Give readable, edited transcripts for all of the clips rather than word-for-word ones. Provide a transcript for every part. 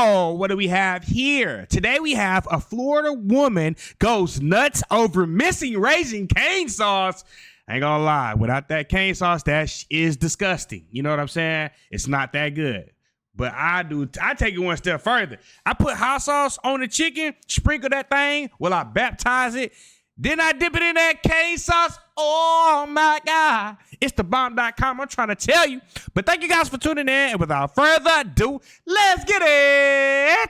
So what do we have here? Today we have a Florida woman goes nuts over missing Raising Cane sauce. I ain't gonna lie, without that cane sauce, that is disgusting. You know what I'm saying? It's not that good. But I take it one step further. I put hot sauce on the chicken, sprinkle that thing while I baptize it. Then I dip it in that cane sauce. Oh my God. It's the bomb.com. I'm trying to tell you. But thank you guys for tuning in. And without further ado, let's get it.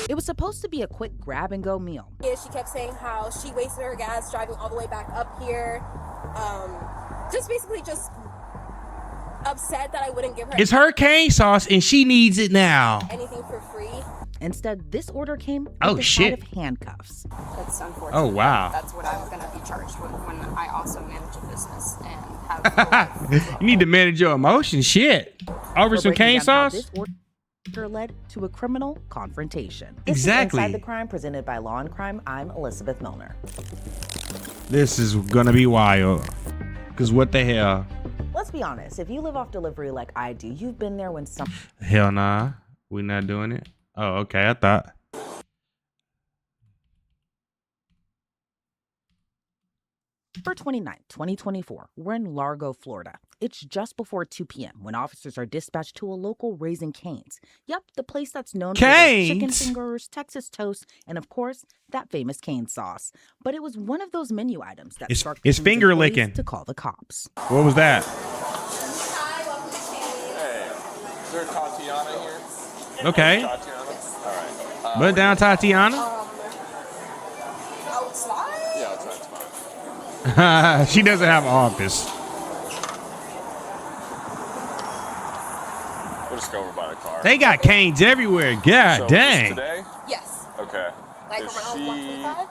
It was supposed to be a quick grab and go meal. Yeah, she kept saying how she wasted her gas driving all the way back up here. Just upset that I wouldn't give her. It's her cane sauce and she needs it now. Anything for free. Instead, this order came with the side of handcuffs. That's unfortunate. Oh, wow. That's what I'm going to be charged with when I also manage a business and have. You need to manage your emotions. Shit. Over some cane sauce? This order led to a criminal confrontation. Exactly. This is Inside the Crime, presented by Law and Crime. I'm Elizabeth Milner. This is going to be wild. Because what the hell? Let's be honest. If you live off delivery like I do, you've been there when some... Hell nah. We not doing it. Oh, okay. I thought. September 29th, 2024, we're in Largo, Florida. It's just before 2 p.m. when officers are dispatched to a local Raising Cane's. Yep, the place that's known for their chicken fingers, Texas toast, and of course, that famous cane sauce. But it was one of those menu items that sparked it's finger licking to call the cops. What was that? Hi, welcome to Cane's. Hey, is there a Tatiana here? Okay. Tatiana? All right. Put down Tatiana. Outside? Yeah, outside's fine. She doesn't have an office. We'll just go over by the car. They got canes everywhere. God So, dang. Today? Yes. Okay. Like Is around she... 125?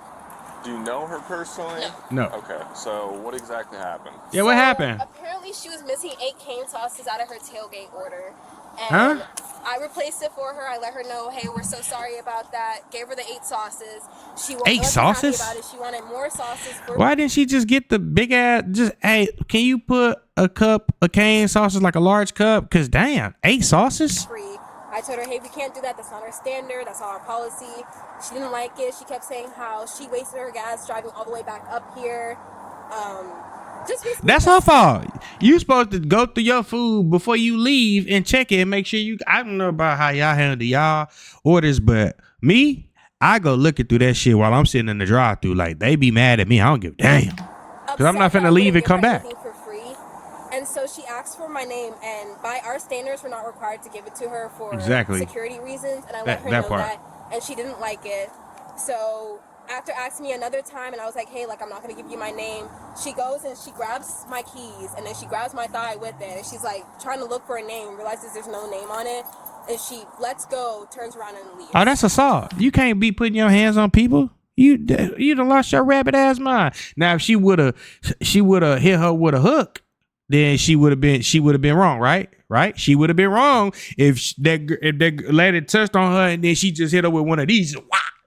Do you know her personally? No. Okay, so what exactly happened? Yeah, what happened? Apparently she was missing 8 cane sauces out of her tailgate order. Huh? And I replaced it for her. I let her know, hey, we're so sorry about that. Gave her the 8 sauces. She wasn't 8 sauces? happy about it. She wanted more sauces. Why didn't she just get the big ass? Just, hey, can you put a cup of cane sauces, like a large cup? Because damn, 8 sauces? Free. I told her, hey, we can't do that. That's not our standard. That's not our policy. She didn't like it. She kept saying how she wasted her gas driving all the way back up here. That's her fault. You supposed to go through your food before you leave and check it and make sure you. I don't know about how y'all handle y'all orders, but me, I go looking through that shit while I'm sitting in the drive-through. Like, they be mad at me. I don't give a damn. Because I'm not finna leave and come back. For free. And so she asked for my name, and by our standards, we're not required to give it to her for security reasons. And I let her know that, and she didn't like it. So after asking me another time, and I was like, hey, like, I'm not gonna give you my name, she goes and she grabs my keys, and then she grabs my thigh with it, and she's like trying to look for a name, realizes there's no name on it, and she lets go, turns around and leaves. Oh, that's assault. You can't be putting your hands on people. You done lost your rabbit ass mind. Now, if she would have hit her with a hook, then she would have been wrong, right? Right? She would have been wrong if that lady touched on her and then she just hit her with one of these. Wow.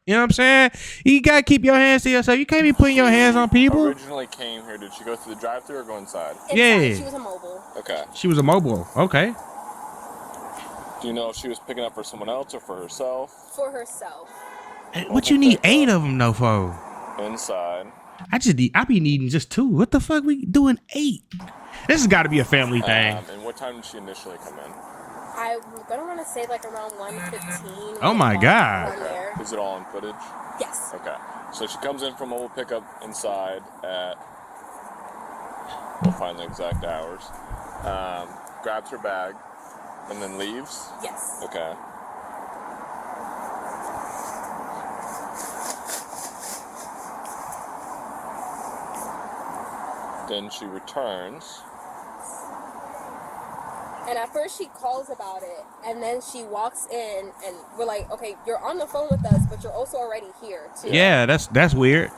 You know what I'm saying? You gotta keep your hands to yourself. You can't be putting your hands on people. Originally came here. Did she go through the drive-thru or go inside? Yeah. She was a mobile. Okay. She was a mobile. Okay. Do you know if she was picking up for someone else or for herself? For herself. What you need 8 of them though for? Inside. I be needing just 2. What the fuck we doing 8? This has got to be a family thing. And what time did she initially come in? I'm gonna want to say like around 1:15. Oh my God. Is it all on footage? Yes. Okay. So she comes in from mobile pickup inside at, we'll find the exact hours, grabs her bag, and then leaves? Yes. Okay. Then she returns. And at first she calls about it, and then she walks in, and we're like, okay, you're on the phone with us, but you're also already here too. Yeah, that's weird.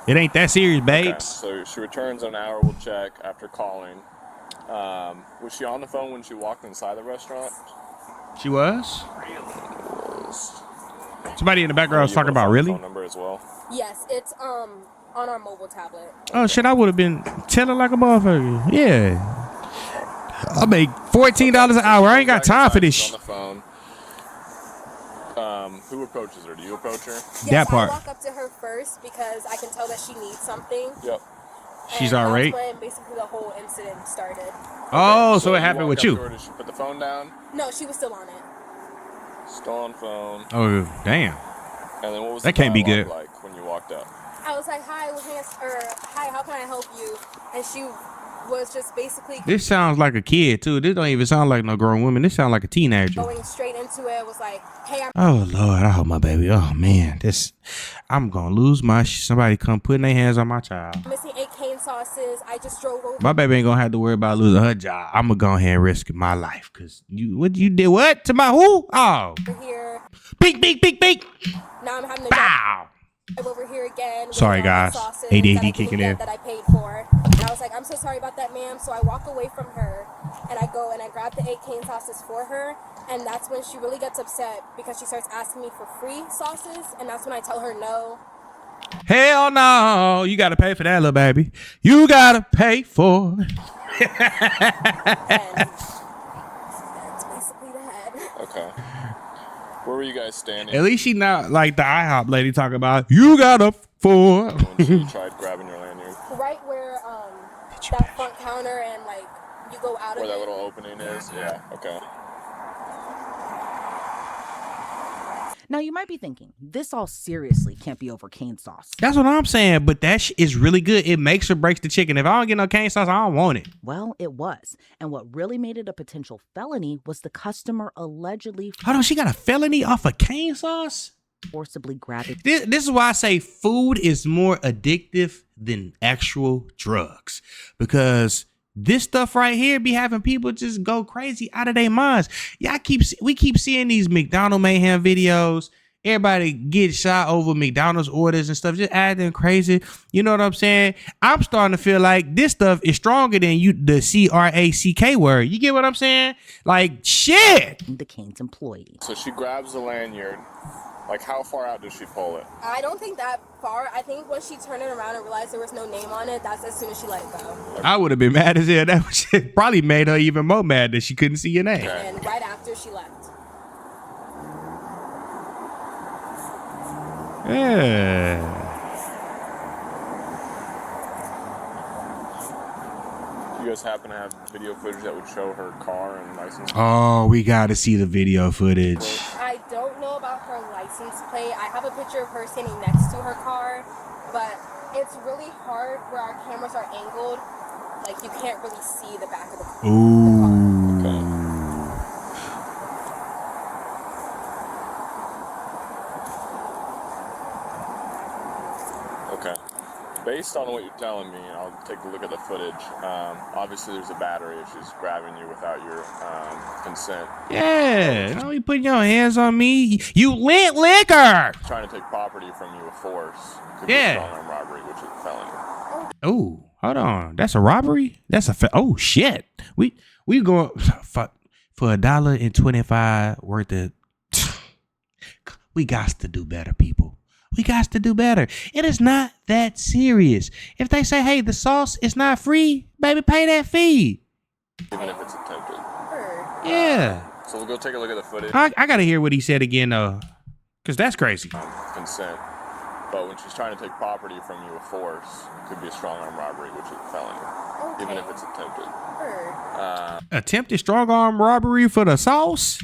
It ain't that serious, babes. Okay, so she returns an hour. We'll check after calling. Was she on the phone when she walked inside the restaurant? She was. Somebody in the background was talking about really. Phone number as well. Yes, it's on our mobile tablet. Oh shit! I would have been telling like a motherfucker. Yeah. I make $14 an hour. I ain't got time for this. On the phone. Who approaches her? Do you approach her? Yes, That part. I walk up to her first because I can tell that she needs something. Yep. She's alright. That's when basically the whole incident started. Oh, so it happened with you. Did she put the phone down? No, she was still on it. Still on phone. Oh, damn. And then what was That the can't be dialogue good. like when you walked up? I was like, hi, hi, how can I help you? And she was just basically This sounds like a kid, too. This don't even sound like no grown woman. This sounds like a teenager. going straight into it. Was like, hey, Oh, Lord. I hope my baby. Oh, man. I'm going to lose my somebody come putting their hands on my child. I'm missing 8 cane sauces. I just drove over. My baby ain't going to have to worry about losing her job. I'm going to go ahead and risk my life. Because you did what? To my who? Oh. Here. Beak, beak, beak, beak. Now I'm having to Bow. drive over here again. with Sorry, all the guys. sauces ADD that I didn't kicking get in. That I paid for. And I was like, I'm so sorry about that, ma'am. So I walk away from her and I go and I grab the 8 cane sauces for her. And that's when she really gets upset because she starts asking me for free sauces. And that's when I tell her no. Hell no. You got to pay for that, little baby. You got to pay for it. And that's basically that. Okay. Where were you guys standing At least she not like the IHOP lady talking about, you got to for. when she tried grabbing your lanyard? Right where that front counter and like you go out Where of that it. little opening is? Yeah, okay. Now, you might be thinking, this all seriously can't be over cane sauce. That's what I'm saying. But that is really good. It makes or breaks the chicken. If I don't get no cane sauce, I don't want it. Well, it was. And what really made it a potential felony was the customer allegedly Hold on, she got a felony off of cane sauce? forcibly grabbing. This is why I say food is more addictive than actual drugs. Because this stuff right here be having people just go crazy out of their minds. We keep seeing these McDonald's mayhem videos. Everybody get shot over McDonald's orders and stuff, just acting crazy. You know what I'm saying? I'm starting to feel like this stuff is stronger than the CRACK word. You get what I'm saying? Like, shit. The Cane's employee. So she grabs the lanyard. Like, how far out does she pull it? I don't think that far. I think when she turned it around and realized there was no name on it, that's as soon as she let it go. I would have been mad as hell. That shit probably made her even more mad that she couldn't see your name. Okay. And right after she left. Yeah. You guys happen to have video footage that would show her car and license plate? Oh, we got to see the video footage. I don't know about her license plate. I have a picture of her standing next to her car, but it's really hard where our cameras are angled. Like, you can't really see the back of the car. Ooh. Okay. Based on what you're telling me, I'll take a look at the footage. Obviously, there's a battery if she's grabbing you without your consent. Yeah, don't be putting your hands on me. You lit liquor. Trying to take property from you with force could Yeah. be strong arm robbery, which is a felony. Oh, hold on. That's a robbery? That's a oh shit. We going for $1.25 worth of. We got to do better, people. We got to do better. It is not that serious. If they say, hey, the sauce is not free, baby, pay that fee. Even if it's attempted. Yeah. So we'll go take a look at the footage. I got to hear what he said again, though, because that's crazy. Consent. But when she's trying to take property from you with force, it could be a strong arm robbery, which is a felony. Okay. Even if it's attempted. Attempted strong arm robbery for the sauce?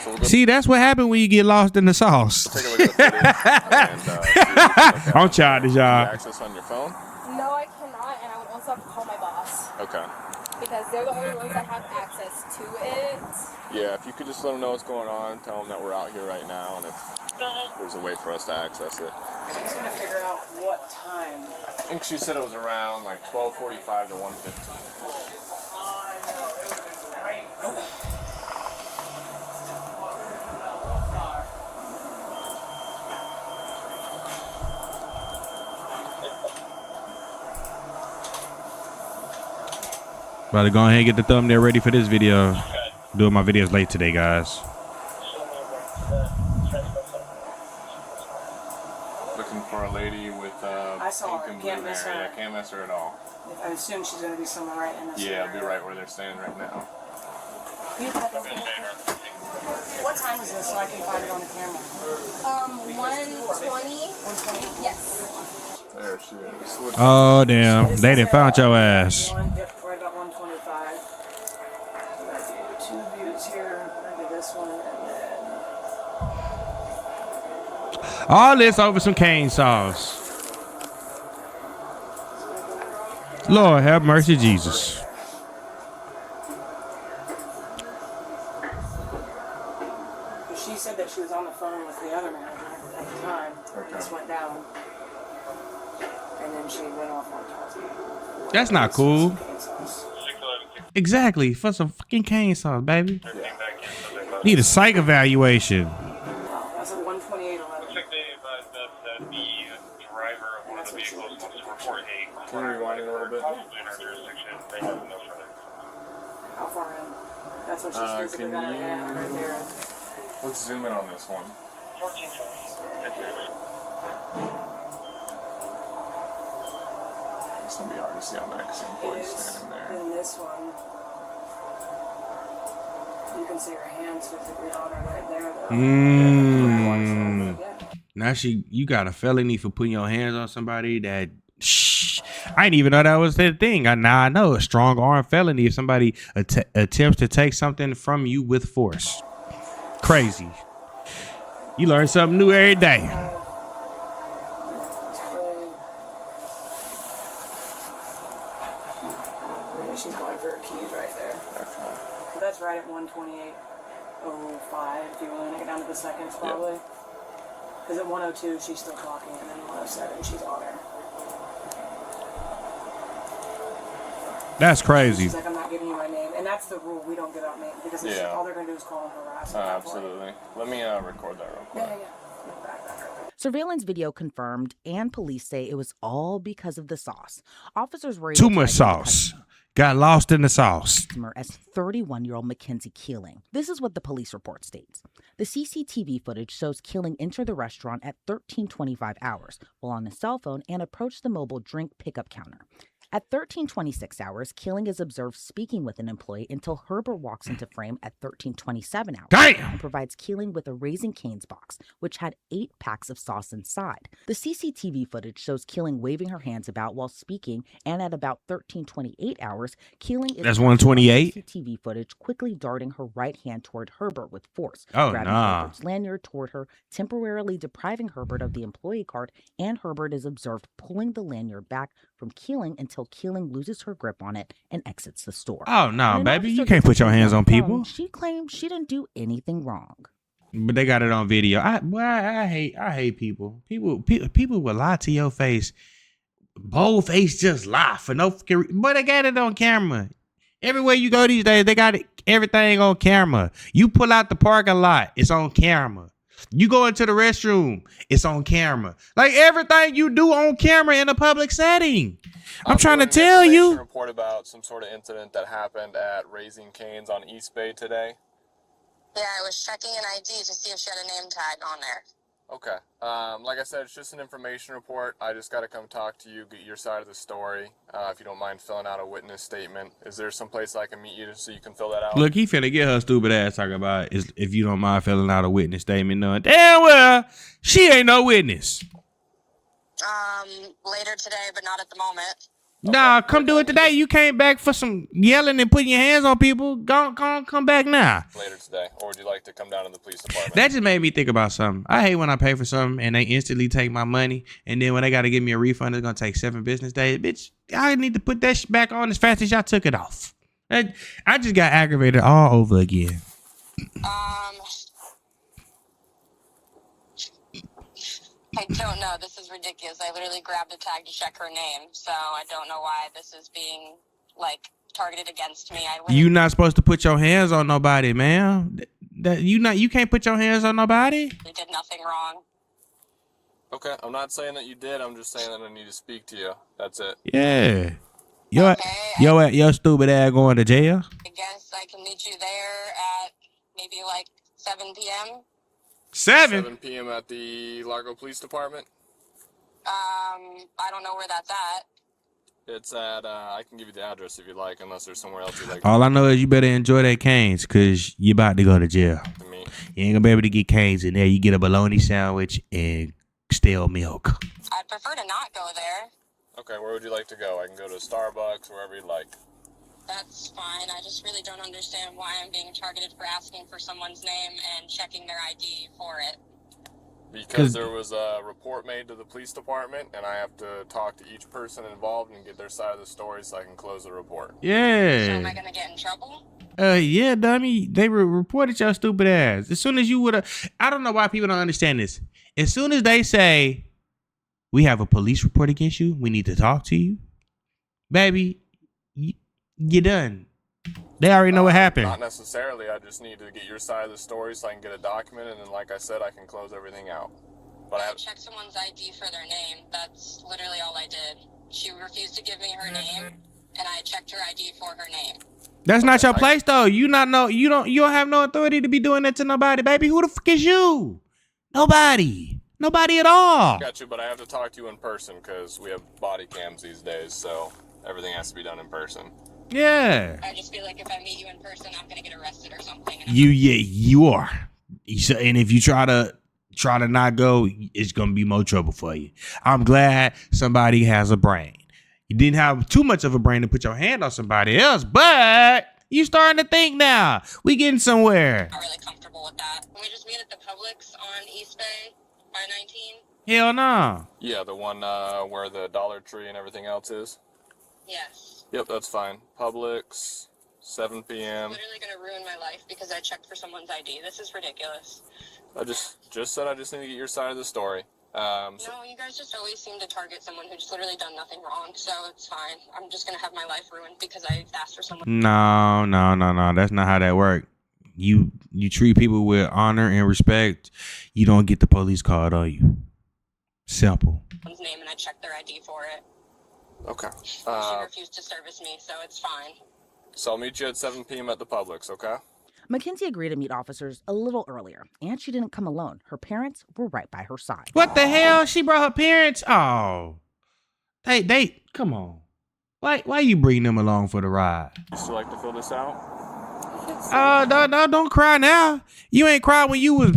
So we'll go See, that's what happened when you get lost in the sauce. take a look at the footage. And, I'm childish, y'all. access on your phone? No, I cannot, and I would also have to call my boss. Okay. Because they're the only ones that have access to it. Yeah, if you could just let them know what's going on, tell them that we're out here right now, and if there's a way for us to access it. She's gonna figure out what time. I think she said it was around like 12:45 to 1:15. About to go ahead and get the thumbnail ready for this video. Doing my videos late today, guys. Looking for a lady with I saw her. pink and Can't blue miss hair. her. Yeah, can't miss her at all. I assume she's gonna be somewhere right in this Yeah, area. I'll be right where they're standing right now. You have a- What time is this so I can find it on the camera? 1:20. 1:20? Yes. There she is. Oh damn, they done found your ass. Yep, right about 1:25. I'm gonna do 2 views here. I'm gonna do this one and then. All this over some cane sauce. Lord have mercy, Jesus. She said that she was on the phone with the other manager at the time. Okay. This went down. And then she went off on top. That's not cool. Exactly, for some fucking cane sauce, baby. Need a psych evaluation. That's at 1:28:11. Can you rewind it a little bit? How far in? That's what she's physically got her hand right there. Let's zoom in on this one. It's gonna be hard to see on that because the employee's standing there. In this one, you can see her hands physically on her right there, though. Now you got a felony for putting your hands on somebody that. Shh, I didn't even know that was the thing. Now I know a strong arm felony if somebody attempts to take something from you with force. Crazy. You learn something new every day. She's going for her keys right there. So that's right at 1:28:05. If you want to get down to the seconds, probably. Because at 1:02 she's still talking, and then 1:07 she's on her. That's crazy. She's like, I'm not giving you my name, and that's the rule. We don't give out names because all they're gonna do is call and harass. Absolutely. Let me record that real quick. Yeah. Surveillance video confirmed, and police say it was all because of the sauce. Officers were able Too to much identify sauce. Got lost in the sauce. as 31-year-old Mackenzie Keeling. This is what the police report states. The CCTV footage shows Keeling enter the restaurant at 13:25 hours while on his cell phone and approach the mobile drink pickup counter. At 13:26 hours, Keeling is observed speaking with an employee until Herbert walks into frame at 13:27 hours. Damn! And provides Keeling with a Raising Cane's box, which had 8 packs of sauce inside. The CCTV footage shows Keeling waving her hands about while speaking, and at about 13:28 hours, Keeling is That's 128? CCTV footage quickly darting her right hand toward Herbert with force, Oh, grabbing nah. Herbert's lanyard toward her, temporarily depriving Herbert of the employee card, and Herbert is observed pulling the lanyard back from Keeling until Keeling loses her grip on it and exits the store. Oh, no, When an baby. You officer can't put your gets hands on the phone, people. She claims she didn't do anything wrong. But they got it on video. I hate people. People will lie to your face. Bold face just lie for no fucking. But they got it on camera. Everywhere you go these days, they got everything on camera. You pull out the parking lot, it's on camera. You go into the restroom, it's on camera. Like everything you do on camera in a public setting. I'm trying to tell you. Report about some sort of incident that happened at Raising Cane's on East Bay today. Yeah, I was checking an ID to see if she had a name tag on there. Okay. Like I said, it's just an information report. I just got to come talk to you, get your side of the story. If you don't mind filling out a witness statement. Is there some place I can meet you so you can fill that out? Look, he finna get her stupid ass talking about if you don't mind filling out a witness statement. Knowing damn well she ain't no witness. Later today, but not at the moment. Nah, come do it today. You came back for some yelling and putting your hands on people. Come back now. Later today. Or would you like to come down to the police department? That just made me think about something. I hate when I pay for something and they instantly take my money, and then when they got to give me a refund, it's gonna take 7 business days. Bitch, I need to put that shit back on as fast as y'all took it off. I just got aggravated all over again. I don't know. This is ridiculous. I literally grabbed a tag to check her name, so I don't know why this is being, targeted against me. You not supposed to put your hands on nobody, man. You can't put your hands on nobody. We did nothing wrong. Okay, I'm not saying that you did. I'm just saying that I need to speak to you. That's it. Yeah. Okay, Your stupid ass going to jail. I guess I can meet you there at maybe 7 p.m. 7 p.m. at the Largo Police Department. I don't know where that's at. It's at, I can give you the address if you'd like, unless there's somewhere else you'd like All I know is you better enjoy that canes, because you about to go to jail. to meet. You ain't gonna be able to get canes in there. You get a bologna sandwich and stale milk. I'd prefer to not go there. Okay, where would you like to go? I can go to Starbucks, wherever you'd like. That's fine. I just really don't understand why I'm being targeted for asking for someone's name and checking their ID for it. Because there was a report made to the police department, and I have to talk to each person involved and get their side of the story so I can close the report. Yeah. So am I going to get in trouble? Yeah, dummy. They reported your stupid ass. As soon as you would have, I don't know why people don't understand this. As soon as they say, we have a police report against you, we need to talk to you, baby, you're done. They already know what happened. Not necessarily. I just need to get your side of the story so I can get a document, and then, like I said, I can close everything out. But I checked someone's ID for their name. That's literally all I did. She refused to give me her name, and I checked her ID for her name. That's not your place, though. You don't have no authority to be doing that to nobody, baby. Who the fuck is you? Nobody at all. Got you, but I have to talk to you in person because we have body cams these days, so everything has to be done in person. Yeah. I just feel like if I meet you in person, I'm gonna get arrested or something. You are. And if you try to not go, it's gonna be more trouble for you. I'm glad somebody has a brain. You didn't have too much of a brain to put your hand on somebody else, but you starting to think now. We getting somewhere. Not really comfortable with that. Can we just meet at the Publix on East Bay by 19? Hell no. Yeah, the one where the Dollar Tree and everything else is? Yes. Yep, that's fine. Publix, 7 p.m. It's literally gonna ruin my life because I checked for someone's ID. This is ridiculous. I just said I just need to get your side of the story. No, you guys just always seem to target someone who's literally done nothing wrong, so it's fine. I'm just gonna have my life ruined because I asked for someone. No. That's not how that works. You treat people with honor and respect. You don't get the police called on you. Simple. Someone's name and I checked their ID for it. Okay. She refused to service me, so it's fine. So I'll meet you at 7 p.m. at the Publix, okay? Mackenzie agreed to meet officers a little earlier, and she didn't come alone. Her parents were right by her side. What the hell? She brought her parents? Oh. They come on. Why you bring them along for the ride? You still like to fill this out? Don't cry now. You ain't cried when you was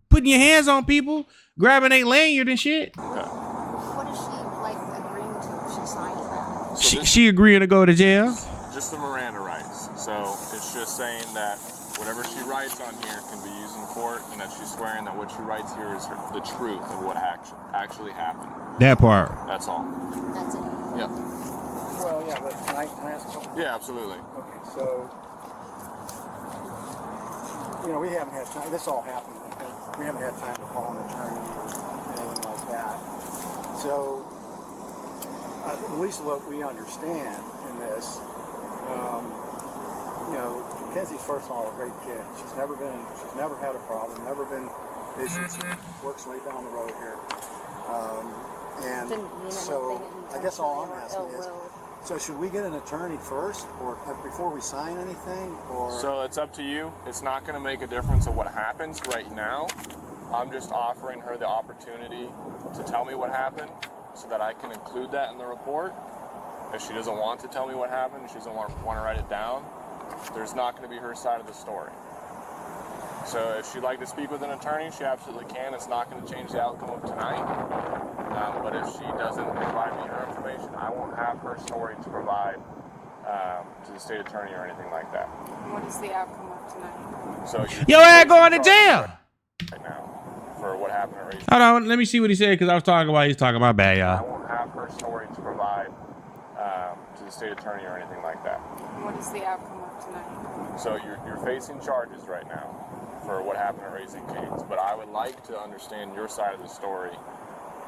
putting your hands on people, grabbing a lanyard and shit. Okay. What is she like agreeing to if she signed that? She agreeing to go to jail? Just the Miranda rights. So it's just saying that whatever she writes on here can be used in court, and that she's swearing that what she writes here is the truth of what actually happened. That part. That's all. That's it. Yep. Well, yeah, but can I ask a couple? Yeah, absolutely. Okay, so, we haven't had time, this all happened, we haven't had time to call an attorney or anything like that. So, at least what we understand in this, Mackenzie's first of all a great kid. She's never had a problem, never been issues. She works right down the road here. And so, I guess all I'm asking is, so should we get an attorney first, or before we sign anything, or? So it's up to you. It's not going to make a difference of what happens right now. I'm just offering her the opportunity to tell me what happened so that I can include that in the report. If she doesn't want to tell me what happened, she doesn't want to write it down, there's not going to be her side of the story. So if she'd like to speak with an attorney, she absolutely can. It's not going to change the outcome of tonight. But if she doesn't provide me her information, I won't have her story to provide to the state attorney or anything like that. What is the outcome of tonight? So your ass going to jail right now for what happened at Raising. Hold on, let me see what he said, because I was talking while he's talking. My bad, I y'all. won't have her story to provide to the state attorney or anything like that. What is the outcome of tonight? So you're facing charges right now for what happened at Raising Cane's, but I would like to understand your side of the story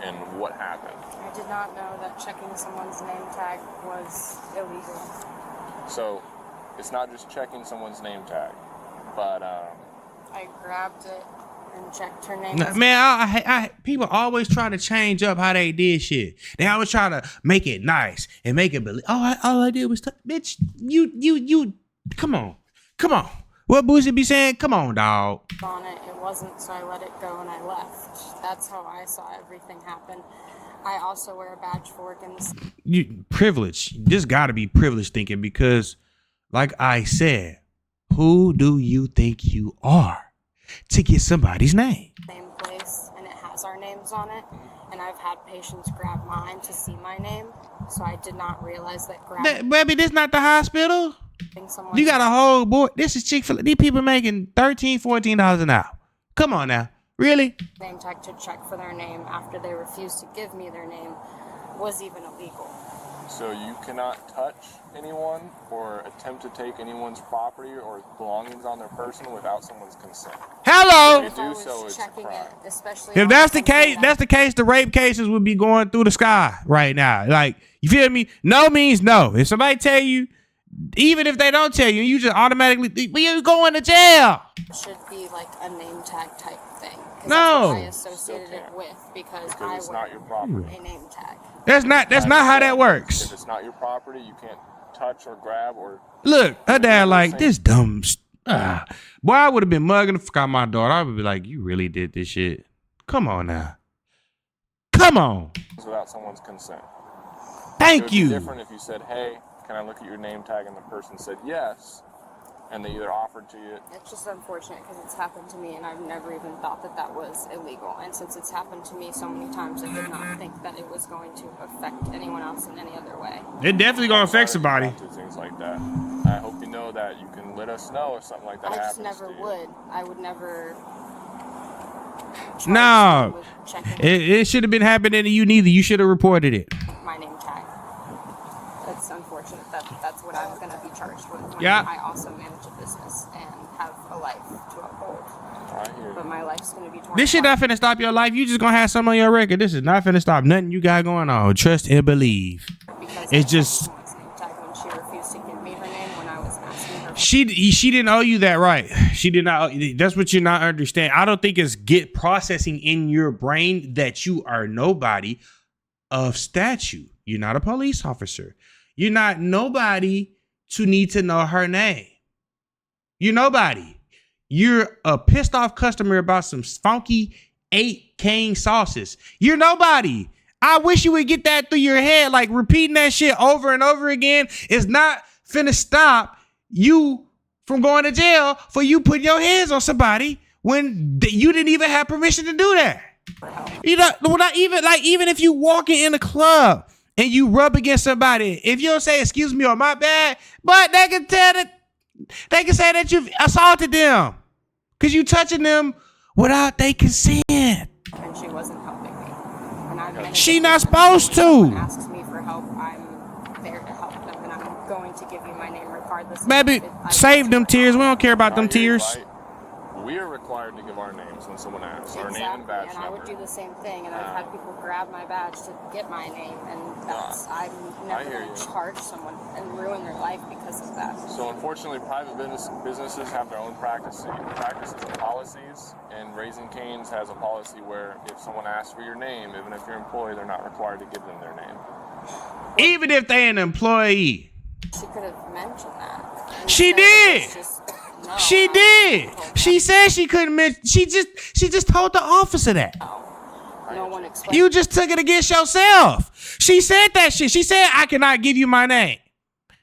and what happened. I did not know that checking someone's name tag was illegal. So it's not just checking someone's name tag, but I grabbed it and checked her name. Man, I people always try to change up how they did shit. They always try to make it nice and make it believe. All I did was, bitch. You. Come on. What Boosie be saying? Come on, dog. On it wasn't, so I let it go and I left. That's how I saw everything happen. I also wear a badge for work in the... You privilege. This got to be privilege thinking, because, like I said, who do you think you are? to get somebody's name. Same place, and it has our names on it. And I've had patients grab mine to see my name, so I did not realize that baby, this not the hospital. You got a whole board. This is Chick-fil-A. These people making $13, $14 an hour. Come on now. Really? Name tag to check for their name after they refused to give me their name was even illegal. So you cannot touch anyone or attempt to take anyone's property or belongings on their person without someone's consent. Hello. If you do so, it's a crime. If that's the case, the rape cases would be going through the sky right now. Like, you feel me? No means no. If somebody tell you, even if they don't tell you, you just automatically, you're going to jail. It should be like a name tag type thing. No. That's what I associated it with because I it's wear not your property. a name tag. That's not how that works. If it's not your property, you can't touch or grab or... Look, her dad like, this dumb... Boy, I would have been mugging the fuck out of my daughter. I would be like, you really did this shit? Come on now. Come on. Without someone's consent. Thank you. It would be different if you said, hey, can I look at your name tag? And the person said yes. And they either offered to you. It's just unfortunate because it's happened to me and I've never even thought that that was illegal. And since it's happened to me so many times, I did not think that it was going to affect anyone else in any other way. It definitely going to affect somebody. Things like that. I hope you know that you can let us know if something like that happens. I just never would. I would never. No. It should have been happening to you neither. You should have reported it. My name tag. It's unfortunate that that's what I'm going to be charged with. Yeah. I also manage a business and have a life to uphold. But my life's going to be torn. This shit not finna stop your life. You just gonna have some on your record. This is not finna stop nothing you got going on. Trust and believe. Because it's just. She refused to give me her name when I was asking her. She didn't owe you that right. She did not. That's what you're not understanding. I don't think it's processing in your brain that you are nobody of statute. You're not a police officer. You're not nobody to need to know her name. You're nobody. You're a pissed off customer about some funky 8 cane sauces. You're nobody. I wish you would get that through your head. Like, repeating that shit over and over again is not finna stop you from going to jail for you putting your hands on somebody when you didn't even have permission to do that. You know, even if you walking in a club and you rub against somebody, if you don't say excuse me or my bad, but they can say that you've assaulted them because you touching them without their consent. And she wasn't helping me. And she not supposed to. If someone asks me for help, I'm there to help them, and I'm going to give you my name regardless. Baby, save them tears. We don't care about them tears. We are required to give our names when someone asks. Our Exactly, name and badge and I would number. do the same thing, and I've had people grab my badge to get my name, and I'm never going to charge someone and ruin their life because of that. So unfortunately, private businesses have their own practices and policies, and Raising Cane's has a policy where if someone asks for your name, even if you're an employee, they're not required to give them their name. Even if they're an employee. She could have mentioned that. She did. She did. She said she couldn't mention. She just told the officer that. No one explained. You just took it against yourself. She said that shit. She said, I cannot give you my name.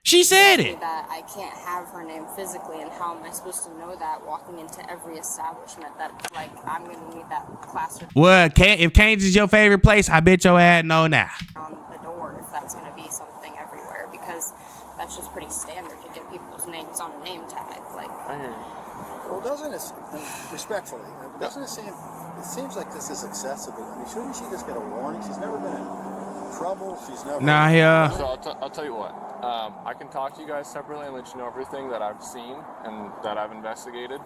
She said it. That I can't have her name physically, and how am I supposed to know that walking into every establishment that, like, I'm going to need that classroom? Well, if Cane's is your favorite place, I bet your ass know now. On the door, if that's going to be something everywhere, because that's just pretty standard to get people's names on a name tag. Like, well, doesn't it, respectfully, doesn't it seems like this is excessive. I mean, shouldn't she just get a warning? She's never been in trouble. She's never. Nah, yeah. So I'll tell you what. I can talk to you guys separately and let you know everything that I've seen and that I've investigated.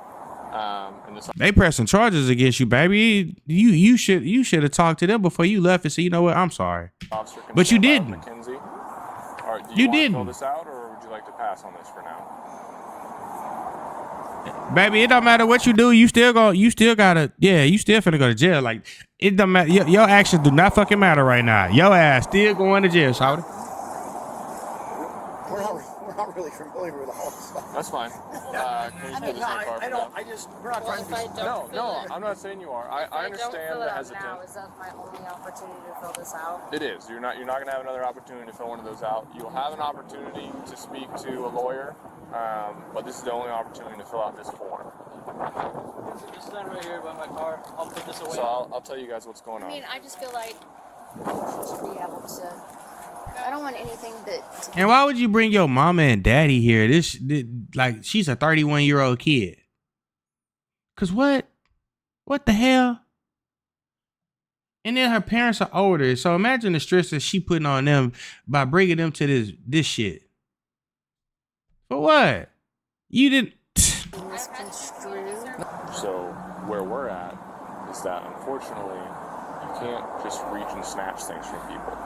They pressing charges against you, baby. You should have talked to them before you left and said, you know what, I'm sorry. But you didn't. McKenzie. All right, do you want didn't. to fill this out, or would you like to pass on this for now? Baby, it don't matter what you do. You still finna go to jail. Like, it don't matter. Your actions do not fucking matter right now. Your ass still going to jail, shawty. We're not really familiar with all this stuff. That's fine. We're not trying to be. No, I'm not saying you are. I understand the hesitance. Now, is that my only opportunity to fill this out? It is. You're not going to have another opportunity to fill one of those out. You'll have an opportunity to speak to a lawyer, but this is the only opportunity to fill out this form. Just stand right here by my car. I'll put this away. So I'll tell you guys what's going on. I mean, I just feel like she should be able to. I don't want anything that. And why would you bring your mama and daddy here? This like, she's a 31-year-old kid. Cause what? What the hell? And then her parents are older, so imagine the stress that she putting on them by bringing them to this shit. For what? You didn't. So where we're at is that unfortunately you can't just reach and snatch things from people.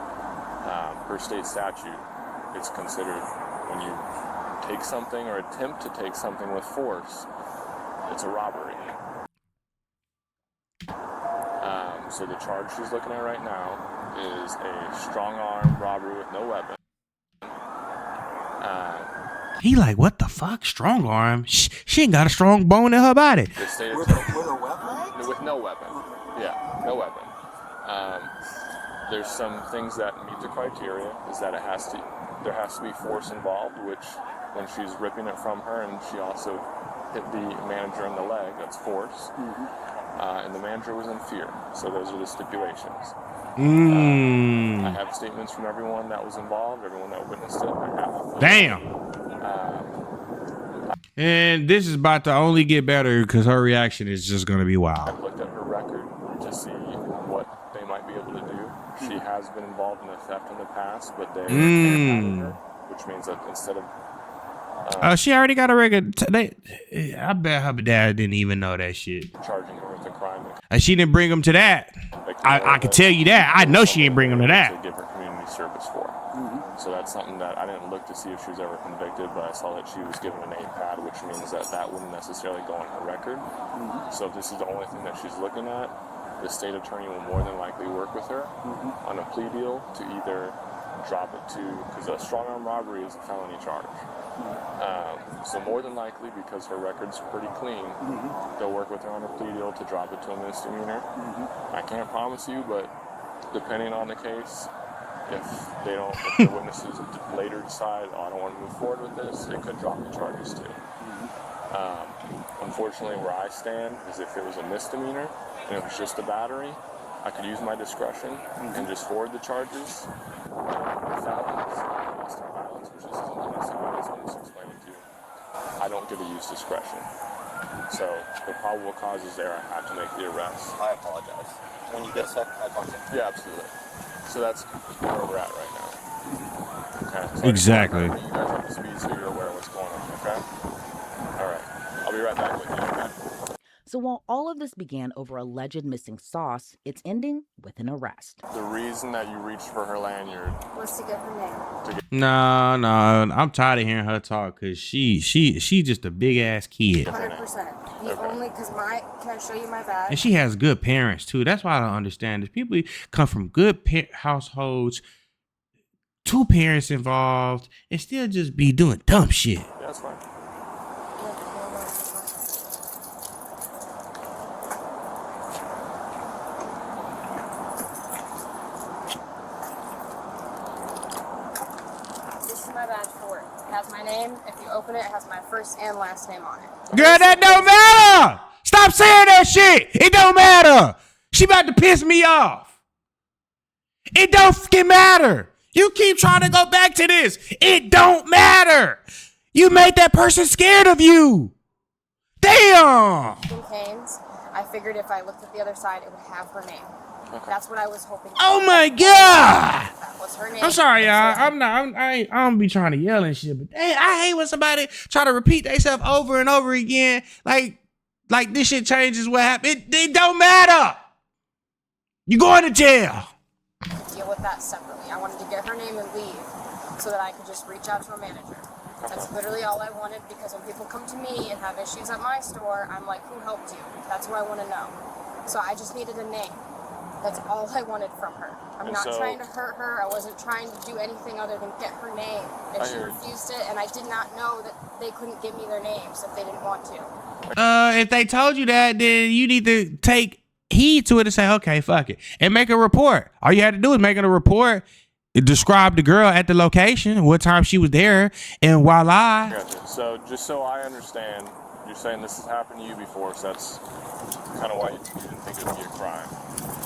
Per state statute, it's considered when you take something or attempt to take something with force, it's a robbery. So the charge she's looking at right now is a strong arm robbery with no weapon. He like, what the fuck? Strong arm? She ain't got a strong bone in her body. The state with a weapon? With no weapon. Yeah, no weapon. There's some things that meet the criteria. Is that there has to be force involved, which when she's ripping it from her, and she also hit the manager in the leg, that's force. And the manager was in fear. So those are the stipulations. I have statements from everyone that was involved, everyone that witnessed it. I have. Damn. And this is about to only get better because her reaction is just going to be wild. I've looked at her record to see what they might be able to do. She has been involved in a theft in the past, but they her, which means that instead of she already got a record. I bet her dad didn't even know that shit. Charging her with a crime. She didn't bring him to that. I can tell you that. I know she ain't bring him to that. To give her community service for. So that's something that I didn't look to see if she was ever convicted, but I saw that she was given a name pad, which means that wouldn't necessarily go on her record. So if this is the only thing that she's looking at, the state attorney will more than likely work with her on a plea deal to either drop it to, because a strong arm robbery is a felony charge. So more than likely, because her record's pretty clean, they'll work with her on a plea deal to drop it to a misdemeanor. I can't promise you, but depending on the case, if the witnesses later decide, oh, I don't want to move forward with this, they could drop the charges too. Unfortunately, where I stand is if it was a misdemeanor and it was just a battery, I could use my discretion and just forward the charges. Felonies, domestic violence, which is something that somebody else was explaining to you, I don't get to use discretion. So the probable cause is there. I have to make the arrest. I apologize. When you get stuck, I apologize. Yeah, absolutely. So that's where we're at right now. Okay. So exactly. You guys are up to speed, so you're aware of what's going on. Okay. All right. I'll be right back with you. Okay. So while all of this began over alleged missing sauce, it's ending with an arrest. The reason that you reached for her lanyard Was to get her name. No, I'm tired of hearing her talk because she just a big ass kid. 100%. The only, because can I show you my badge? And she has good parents too. That's why I don't understand this. People come from good households, two parents involved, and still just be doing dumb shit. Yeah, that's fine. My name, if you open it has my first and last name on it. Girl, that don't matter. Stop saying that shit. It don't matter. She about to piss me off. It don't fucking matter. You keep trying to go back to this. It don't matter. You made that person scared of you. Damn. Canes, I figured if I looked at the other side, it would have her name. Okay. That's what I was hoping. Oh my God. That was her name. I'm sorry, y'all. I don't be trying to yell and shit, but dang, I hate when somebody try to repeat themselves over and over again. Like this shit changes what happened. It don't matter. You going to jail. Deal with that separately. I wanted to get her name and leave so that I could just reach out to a manager. That's literally all I wanted, because when people come to me and have issues at my store, I'm like, who helped you? That's what I want to know. So I just needed a name. That's all I wanted from her. I'm not trying to hurt her. I wasn't trying to do anything other than get her name. And she refused it, and I did not know that they couldn't give me their names if they didn't want to. If they told you that, then you need to take heed to it and say, okay, fuck it. And make a report. All you had to do is make a report, describe the girl at the location, what time she was there, and voila. Gotcha. So just so I understand you're saying this has happened to you before, so that's kind of why you didn't think it would be a crime.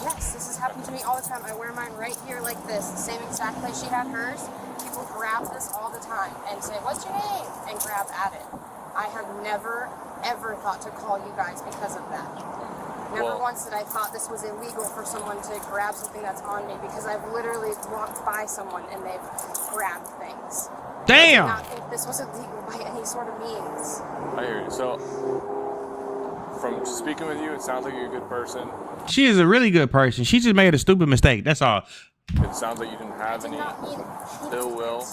Yes, this has happened to me all the time. I wear mine right here like this, the same exact place she had hers. People grab this all the time and say, "What's your name?" and grab at it. I have never, ever thought to call you guys because of that. Never once did I thought this was illegal for someone to grab something that's on me, because I've literally walked by someone and they've grabbed things. Damn! I did not think this was illegal by any sort of means. I hear you. So, from speaking with you, it sounds like you're a good person. She is a really good person. She just made a stupid mistake. That's all. It sounds like you didn't have any ill will.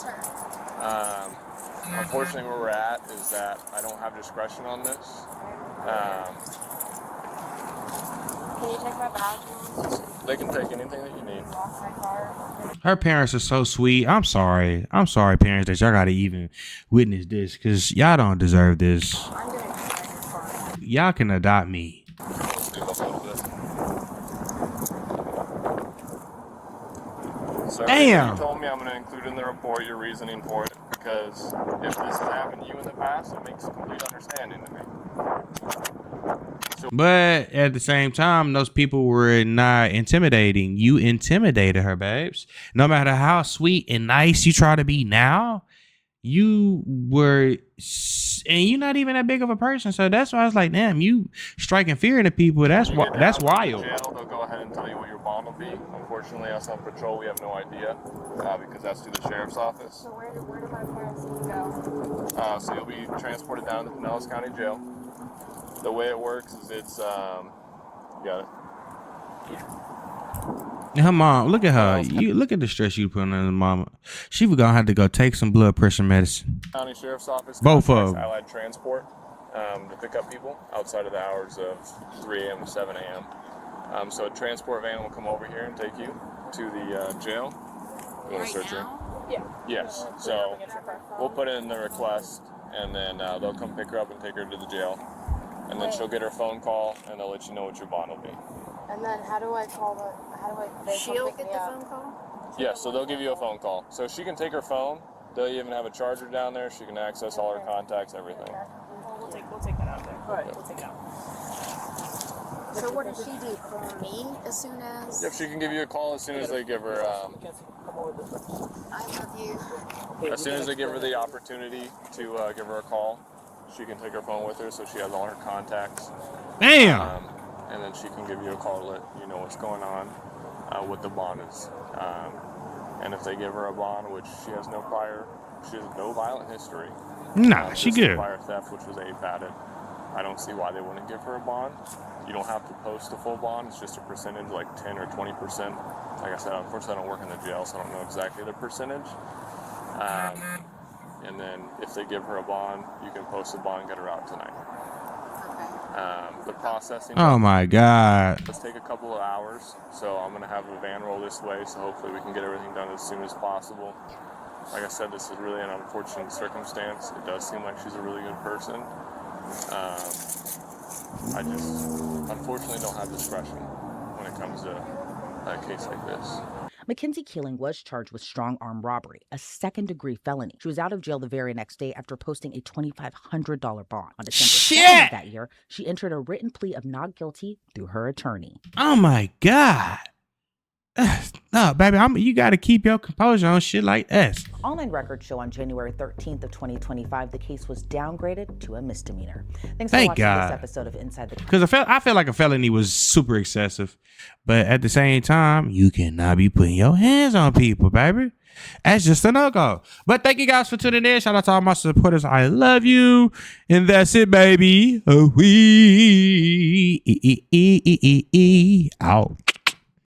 Unfortunately, where we're at is that I don't have discretion on this. Can you take my badge? They can take anything that you need. Her parents are so sweet. I'm sorry. I'm sorry, parents, that y'all gotta even witness this, because y'all don't deserve this. Y'all can adopt me. So damn. You told me I'm going to include in the report your reasoning for it, because if this has happened to you in the past, it makes complete understanding to me. But at the same time, those people were not intimidating. You intimidated her, babes. No matter how sweet and nice you try to be now, you were, and you're not even that big of a person. So that's why I was like, damn, you striking fear into people. That's wild. Jail, they'll go ahead and tell you what your bond will be. Unfortunately, us on patrol, we have no idea, because that's through the sheriff's office. So where do my parents need to go? So you'll be transported down to Pinellas County Jail. The way it works is it's, you got it? Her mom, look at her. You look at the stress you put on her mama. She was gonna have to go take some blood pressure medicine. County Sheriff's Office. Both of them. Allied Transport to pick up people outside of the hours of 3 a.m. to 7 a.m. So a transport van will come over here and take you to the jail. You want to search her? Yeah. Yes. So we'll put in the request, and then they'll come pick her up and take her to the jail. And then she'll get her phone call, and they'll let you know what your bond will be. And then how do I call she'll get the phone call? Yeah, so they'll give you a phone call. So she can take her phone. They'll even have a charger down there. She can access all her contacts, everything. We'll take that out there. All right, we'll take it out. So what does she do? Call me as soon as? Yep, she can give you a call as soon as they give her, I love you. as soon as they give her the opportunity to give her a call. She can take her phone with her, so she has all her contacts. Damn. And then she can give you a call to let you know what's going on, what the bond is. And if they give her a bond, which she has no violent history. Nah, she good. Prior theft, which was abated. I don't see why they wouldn't give her a bond. You don't have to post a full bond. It's just a percentage, like 10 or 20%. Like I said, unfortunately, I don't work in the jail, so I don't know exactly the percentage. And then if they give her a bond, you can post a bond and get her out tonight. The processing. Oh my God. Let's take a couple of hours. So I'm gonna have a van roll this way. So hopefully we can get everything done as soon as possible. Like I said, this is really an unfortunate circumstance. It does seem like she's a really good person. I just unfortunately don't have discretion when it comes to a case like this. Mackenzie Keeling was charged with strong armed robbery, a second-degree felony. She was out of jail the very next day after posting a $2,500 bond. On December 2nd of that year, she entered a written plea of not guilty through her attorney. Oh my God. No, baby, you got to keep your composure on shit like this. Online records show on January 13th of 2025, the case was downgraded to a misdemeanor. Thanks for watching this episode of Inside the... Because I feel like a felony was super excessive. But at the same time, you cannot be putting your hands on people, baby. That's just a no-go. But thank you guys for tuning in. Shout out to all my supporters. I love you. And that's it, baby. Out.